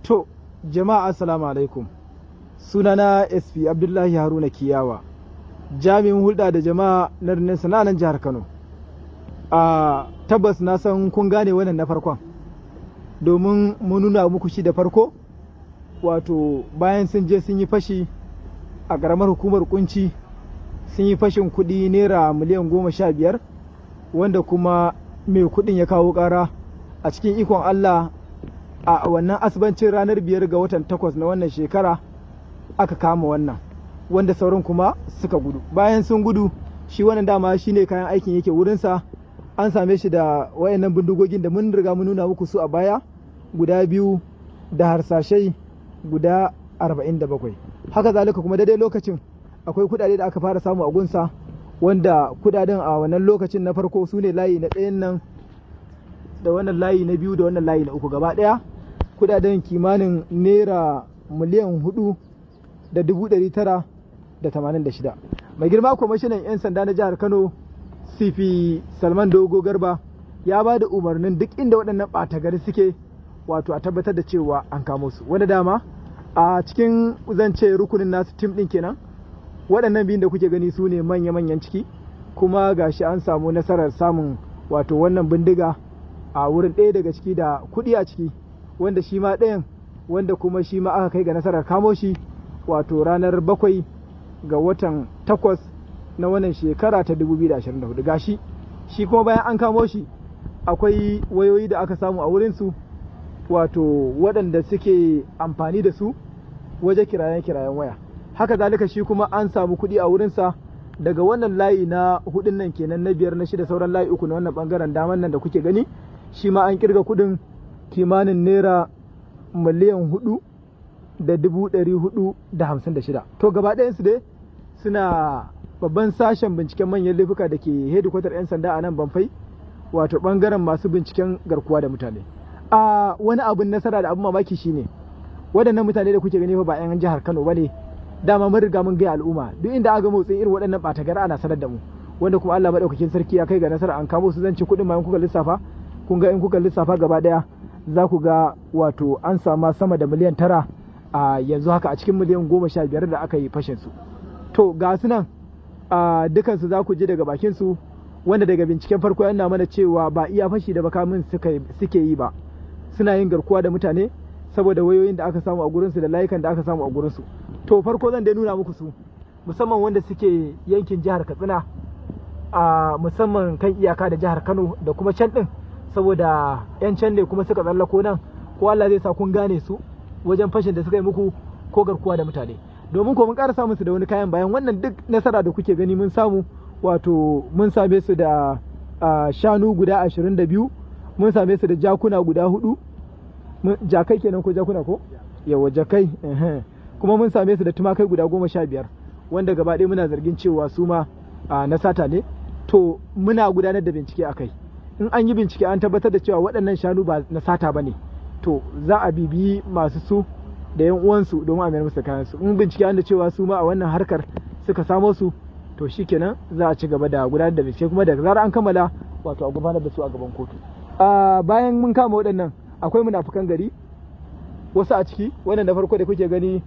To, jama'a assalamu alaikum. Sunana SP Abdullahi Haruna Kiyawa, jami'in hulɗa da jama'a na Rinnan Sana'an jihar Kano. Tabbas na san kun gane wannan na farkon, domin mun nuna muku shi da farko, wato bayan sun je sun yi fashi a ƙaramar hukumar Kunci, sun yi fashin kuɗi naira miliyan 15, wanda kuma mai kuɗin ya kawo ƙara a cikin ikon Allah. A wannan asibancin ranar 5 ga watan 8 na wannan shekara aka kama wannan, wanda sauran kuma suka gudu. Bayan sun gudu, shi wannan dama shi ne kayan aikin yake wurinsa, an same shi da wayannan bindigogin da mun riga mun nuna muku su a baya guda 2 da harsashai guda 47. Haka zalika kuma daidai lokacin akwai kudade da aka fara samu a gunsa, wanda kudaden a wannan lokacin na farko su ne layi na ɗayan nan da wannan layi na 2 da wannan layi na 3 gaba ɗaya kudaden kimanin naira miliyan 4,986. Mai girma kwamishinan 'yan sanda na jihar Kano CP Salman Dogo Garba ya ba da umarnin duk inda waɗannan ɓata gari suke, wato a tabbatar da cewa an kamo su, wanda dama a cikin zance rukunin nasu tim ɗin kenan. Waɗannan biyun da kuke gani su ne manya-manyan ciki, kuma gashi an samu nasarar samun wato wannan bindiga a wurin ɗaya daga ciki da kuɗi a ciki, wanda shi ma ɗayan, wanda kuma shi ma aka kai ga nasarar kamo shi wato ranar 7 ga watan 8 na wannan shekara ta 2024. Gashi shi kuma bayan an kamo shi akwai wayoyi da aka samu a wurinsu, wato waɗanda suke amfani da su waje kirayen waya. Haka zalika shi kuma an samu kuɗi a wurinsa daga wannan layi na 4 nan kenan, na 5 na 6 sauran layi 3 na wannan bangaren daman nan da kuke gani, shi ma an kirga kuɗin kimanin naira miliyan 4,456. To gaba ɗayansu dai suna babban sashen binciken manyan laifuka da ke hedikwatar 'yan sanda a nan Banfai, wato bangaren masu binciken garkuwa da mutane. Wani abin nasara da abin mamaki shine waɗannan mutane da kuke gani ba 'yan jihar Kano ba ne. Dama mun riga mun gaya al'umma duk inda aka motsin irin waɗannan ɓata gari ana sanar da mu, wanda kuma Allah maɗaukakin sarki ya kai ga nasara an kamo su. Zan ci kuɗin ma in kuka lissafa, kun ga in kuka lissafa gaba ɗaya za ku ga wato an sama sama da miliyan 9 a yanzu haka a cikin miliyan 15 da aka yi fashin su. To ga su nan dukansu za ku ji daga bakin su, wanda daga binciken farko yana mana cewa ba iya fashi da bakamin suke yi ba, suna yin garkuwa da mutane saboda wayoyin da aka samu a gurinsu da layukan da aka samu a gurinsu. To farko zan dai nuna muku su, musamman wanda suke yankin jihar Katsina, musamman kan iyaka da jihar Kano da kuma can din, saboda 'yan can ne kuma suka tsallako nan, ko Allah zai sa kun gane su wajen fashin da suka yi muku ko garkuwa da mutane. Domin ko mun ƙara samun su da wani kayan bayan wannan duk nasara da kuke gani mun samu, wato mun same su da shanu guda 22, mun same su da jakuna guda 4, jakai kenan ko jakuna ko? Yawa jakai, kuma mun same su da tumakai guda 15, wanda gaba ɗaya muna zargin cewa su ma na sata ne. To muna gudanar da bincike a kai. In an yi bincike an tabbatar da cewa waɗannan shanu ba na sata ba ne, to za a bibiyi masu su da yan uwansu domin a mayar musu kayan su. In bincike an da cewa su ma a wannan harkar suka samo su, to shikenan za a ci gaba da gudanar da bincike, kuma daga zarar an kammala wato a gudanar da su a gaban kotu. Bayan mun kama waɗannan akwai munafukan gari, wasu a ciki. Wannan da farko da kuke gani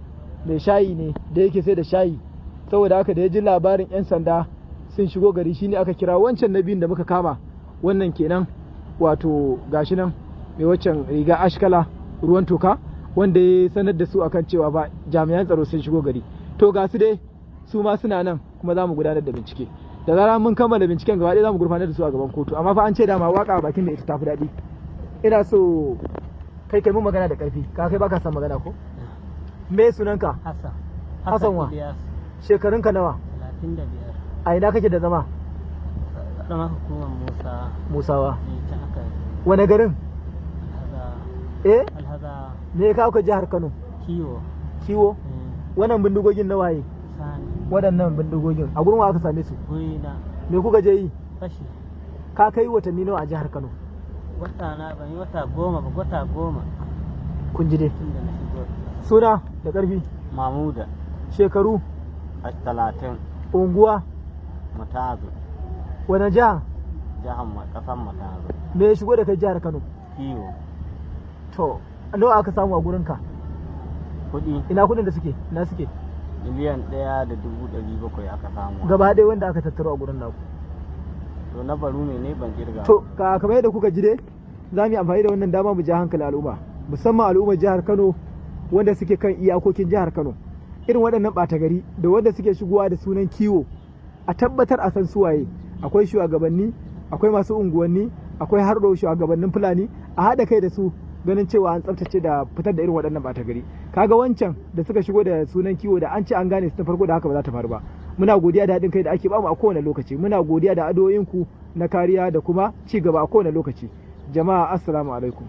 mai shayi ne da yake sai da shayi, saboda haka da ya ji labarin 'yan sanda sun shigo gari shine aka kira wancan na biyun da muka kama, wannan kenan wato gashi nan mai waccan riga ashkala ruwan toka, wanda ya sanar da su akan cewa ba jami'an tsaro sun shigo gari. To ga su dai su ma suna nan, kuma za mu gudanar da bincike. Da zarar mun kammala binciken gaba ɗaya za mu gurfanar da su a gaban kotu. Amma fa an ce dama waka a bakin da ita tafi daɗi. Ina so kai mun magana da ƙarfi, kai baka san magana ko? Me sunanka? Hassan wa? Shekarunka nawa? 35. A ina kake da zama? Zama hukumar Musawa. Wane garin? Alhaza. Me ya kawo ka jihar Kano? Kiwo? Wannan bindigogin na waye? Sani. Waɗannan bindigogin a gurin wa aka same su? Wurina. Me kuka je yi? Fashi. Ka kai watanni nawa a jihar Kano? Ban yi wata 10 ba, wata 10. Kun ji dai? Tun da na shigo. Suna da ƙarfi? Mamuda. Shekaru? 30. Unguwa? Matazu. Wane jiha? Jihar ƙasar Matazu. Me ya shigo da kai jihar Kano? Kiwo. To, nawa aka samu a gurinka? kuɗi ina kuɗin da suke ina suke miliyan 1.700.000 aka samu. gaba ɗaya wanda aka tattaro a gurin naku. To na barume ne ban kirga. To kamar yadda kuka ji dai za mu yi amfani da wannan dama mu ja hankali al'umma musamman al'ummar jihar Kano wanda suke kan iyakokin jihar Kano irin waɗannan ɓata gari da wanda suke shigowa da sunan kiwo a tabbatar a san suwaye akwai shugabanni akwai masu unguwanni akwai harɗo shugabannin Fulani a haɗa kai da su ganin cewa an tsaftace da fitar da irin waɗannan ɓata gari kaga wancan da suka shigo da sunan kiwo da an ce an gane su ta farko da haka ba za ta faru ba muna godiya da haɗin kai da ake bamu a kowane lokaci muna godiya da addu'o'inku na kariya da kuma ci gaba a kowane lokaci jama'a assalamu alaikum